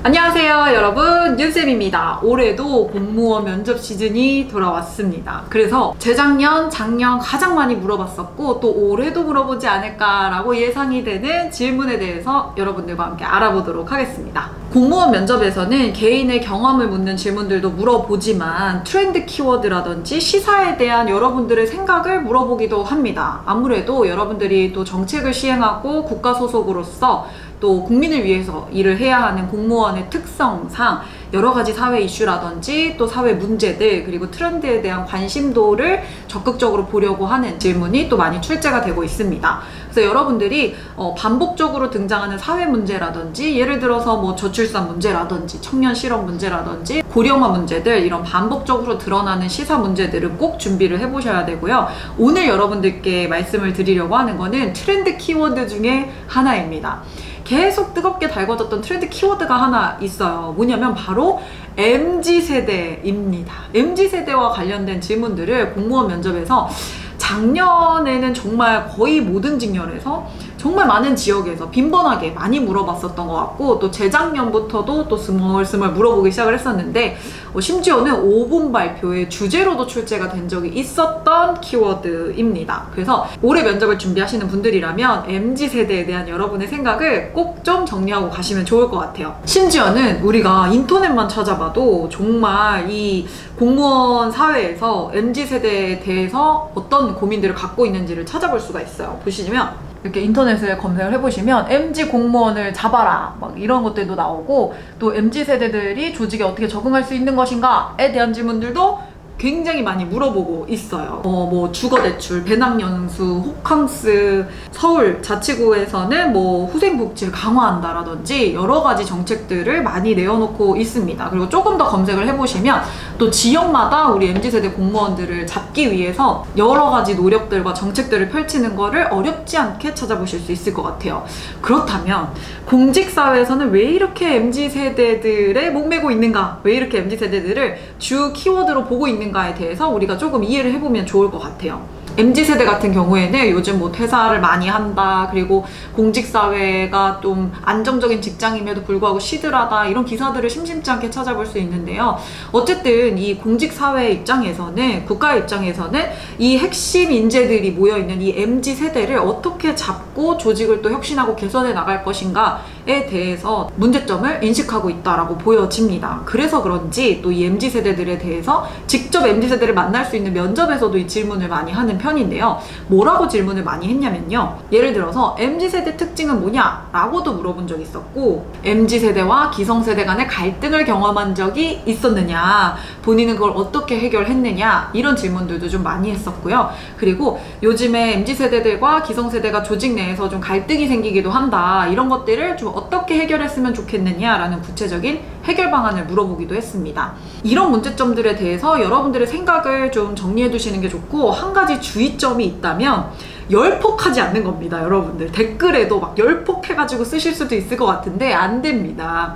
안녕하세요 여러분, 윤쌤입니다. 올해도 공무원 면접 시즌이 돌아왔습니다. 그래서 재작년, 작년 가장 많이 물어봤었고 또 올해도 물어보지 않을까라고 예상이 되는 질문에 대해서 여러분들과 함께 알아보도록 하겠습니다. 공무원 면접에서는 개인의 경험을 묻는 질문들도 물어보지만 트렌드 키워드라든지 시사에 대한 여러분들의 생각을 물어보기도 합니다. 아무래도 여러분들이 또 정책을 시행하고 국가 소속으로서 또 국민을 위해서 일을 해야 하는 공무원의 특성상 여러 가지 사회 이슈라든지 또 사회 문제들 그리고 트렌드에 대한 관심도를 적극적으로 보려고 하는 질문이 또 많이 출제가 되고 있습니다. 그래서 여러분들이 반복적으로 등장하는 사회 문제라든지 예를 들어서 뭐 저출산 문제라든지 청년 실업 문제라든지 고령화 문제들 이런 반복적으로 드러나는 시사 문제들은 꼭 준비를 해보셔야 되고요. 오늘 여러분들께 말씀을 드리려고 하는 거는 트렌드 키워드 중에 하나입니다. 계속 뜨겁게 달궈졌던 트렌드 키워드가 하나 있어요. 뭐냐면 바로 MZ세대입니다. MZ세대와 관련된 질문들을 공무원 면접에서 작년에는 정말 거의 모든 직렬에서 정말 많은 지역에서 빈번하게 많이 물어봤었던 것 같고 또 재작년부터도 또 스멀스멀 물어보기 시작을 했었는데 심지어는 5분 발표의 주제로도 출제가 된 적이 있었던 키워드입니다. 그래서 올해 면접을 준비하시는 분들이라면 MZ세대에 대한 여러분의 생각을 꼭 좀 정리하고 가시면 좋을 것 같아요. 심지어는 우리가 인터넷만 찾아봐도 정말 이 공무원 사회에서 MZ세대에 대해서 어떤 고민들을 갖고 있는지를 찾아볼 수가 있어요. 보시면 이렇게 인터넷을 검색을 해보시면 MZ 공무원을 잡아라 막 이런 것들도 나오고 또 MZ세대들이 조직에 어떻게 적응할 수 있는 것인가에 대한 질문들도 굉장히 많이 물어보고 있어요. 뭐 주거대출, 배낭연수, 호캉스, 서울 자치구에서는 뭐 후생복지를 강화한다라든지 여러 가지 정책들을 많이 내어놓고 있습니다. 그리고 조금 더 검색을 해보시면 또 지역마다 우리 MZ세대 공무원들을 잡기 위해서 여러 가지 노력들과 정책들을 펼치는 거를 어렵지 않게 찾아보실 수 있을 것 같아요. 그렇다면 공직사회에서는 왜 이렇게 MZ세대들에 목매고 있는가? 왜 이렇게 MZ세대들을 주 키워드로 보고 있는가에 대해서 우리가 조금 이해를 해보면 좋을 것 같아요. MZ세대 같은 경우에는 요즘 뭐 퇴사를 많이 한다, 그리고 공직사회가 좀 안정적인 직장임에도 불구하고 시들하다, 이런 기사들을 심심치 않게 찾아볼 수 있는데요. 어쨌든 이 공직사회 입장에서는, 국가 입장에서는 이 핵심 인재들이 모여있는 이 MZ세대를 어떻게 잡고 조직을 또 혁신하고 개선해 나갈 것인가에 대해서 문제점을 인식하고 있다라고 보여집니다. 그래서 그런지 또 이 MZ세대들에 대해서 직접 MZ세대를 만날 수 있는 면접에서도 이 질문을 많이 하는 편인데요. 뭐라고 질문을 많이 했냐면요. 예를 들어서 MZ세대 특징은 뭐냐? 라고도 물어본 적이 있었고 MZ세대와 기성세대 간의 갈등을 경험한 적이 있었느냐? 본인은 그걸 어떻게 해결했느냐? 이런 질문들도 좀 많이 했었고요. 그리고 요즘에 MZ세대들과 기성세대가 조직 내에서 좀 갈등이 생기기도 한다. 이런 것들을 좀 어떻게 해결했으면 좋겠느냐라는 구체적인 해결 방안을 물어보기도 했습니다. 이런 문제점들에 대해서 여러분들의 생각을 좀 정리해 두시는 게 좋고 한 가지 주의점이 있다면 열폭하지 않는 겁니다. 여러분들 댓글에도 막 열폭해가지고 쓰실 수도 있을 것 같은데 안 됩니다.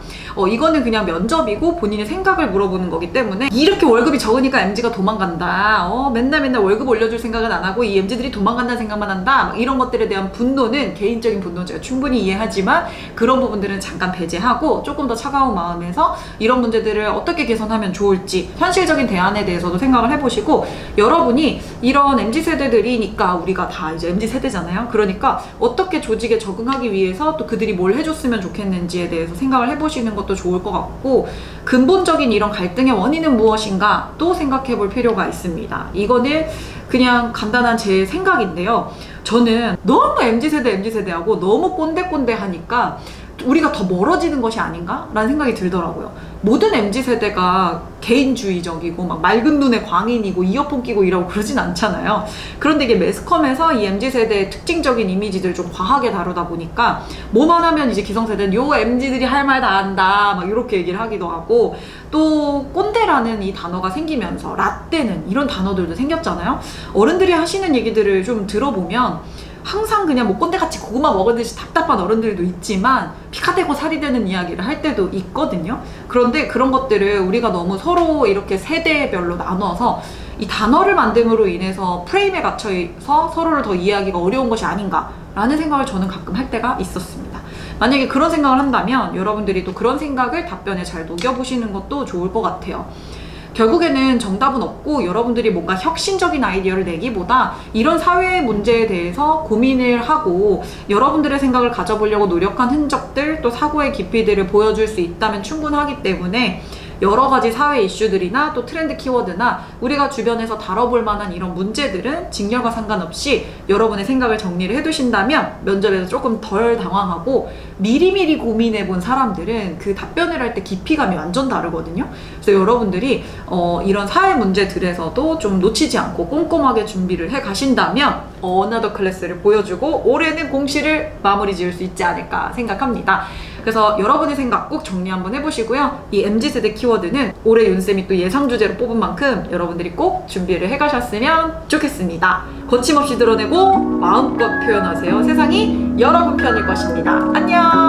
이거는 그냥 면접이고 본인의 생각을 물어보는 거기 때문에 이렇게 월급이 적으니까 MZ가 도망간다, 맨날 월급 올려줄 생각은 안 하고 이 MZ들이 도망간다는 생각만 한다, 막 이런 것들에 대한 분노는 개인적인 분노는 제가 충분히 이해하지만 그런 부분들은 잠깐 배제하고 조금 더 차가운 마음에서 이런 문제들을 어떻게 개선하면 좋을지 현실적인 대안에 대해서도 생각을 해보시고, 여러분이 이런 MZ세대들이니까 우리가 다 이제 MZ세대잖아요. 그러니까 어떻게 조직에 적응하기 위해서 또 그들이 뭘 해줬으면 좋겠는지에 대해서 생각을 해보시는 것도 좋을 것 같고, 근본적인 이런 갈등의 원인은 무엇인가 또 생각해 볼 필요가 있습니다. 이거는 그냥 간단한 제 생각인데요. 저는 너무 MZ세대하고 너무 꼰대꼰대 하니까 우리가 더 멀어지는 것이 아닌가? 라는 생각이 들더라고요. 모든 MZ세대가 개인주의적이고 막 맑은 눈의 광인이고 이어폰 끼고 이러고 그러진 않잖아요. 그런데 이게 매스컴에서 이 MZ세대의 특징적인 이미지들을 좀 과하게 다루다 보니까 뭐만 하면 이제 기성세대는 요 MZ들이 할 말 다 한다 막 이렇게 얘기를 하기도 하고, 또 꼰대라는 이 단어가 생기면서 라떼는 이런 단어들도 생겼잖아요. 어른들이 하시는 얘기들을 좀 들어보면 항상 그냥 뭐 꼰대같이 고구마 먹으듯이 답답한 어른들도 있지만 피가 되고 살이 되는 이야기를 할 때도 있거든요. 그런데 그런 것들을 우리가 너무 서로 이렇게 세대별로 나눠서 이 단어를 만듦으로 인해서 프레임에 갇혀서 서로를 더 이해하기가 어려운 것이 아닌가 라는 생각을 저는 가끔 할 때가 있었습니다. 만약에 그런 생각을 한다면 여러분들이 또 그런 생각을 답변에 잘 녹여보시는 것도 좋을 것 같아요. 결국에는 정답은 없고 여러분들이 뭔가 혁신적인 아이디어를 내기보다 이런 사회의 문제에 대해서 고민을 하고 여러분들의 생각을 가져보려고 노력한 흔적들, 또 사고의 깊이들을 보여줄 수 있다면 충분하기 때문에 여러 가지 사회 이슈들이나 또 트렌드 키워드나 우리가 주변에서 다뤄볼 만한 이런 문제들은 직렬과 상관없이 여러분의 생각을 정리를 해두신다면 면접에서 조금 덜 당황하고 미리미리 고민해본 사람들은 그 답변을 할 때 깊이감이 완전 다르거든요. 그래서 여러분들이 이런 사회 문제들에서도 좀 놓치지 않고 꼼꼼하게 준비를 해 가신다면 어나더 클래스를 보여주고 올해는 공시를 마무리 지을 수 있지 않을까 생각합니다. 그래서 여러분의 생각 꼭 정리 한번 해보시고요. 이 MZ세대 키워드는 올해 윤쌤이 또 예상 주제로 뽑은 만큼 여러분들이 꼭 준비를 해가셨으면 좋겠습니다. 거침없이 드러내고 마음껏 표현하세요. 세상이 여러분 편일 것입니다. 안녕!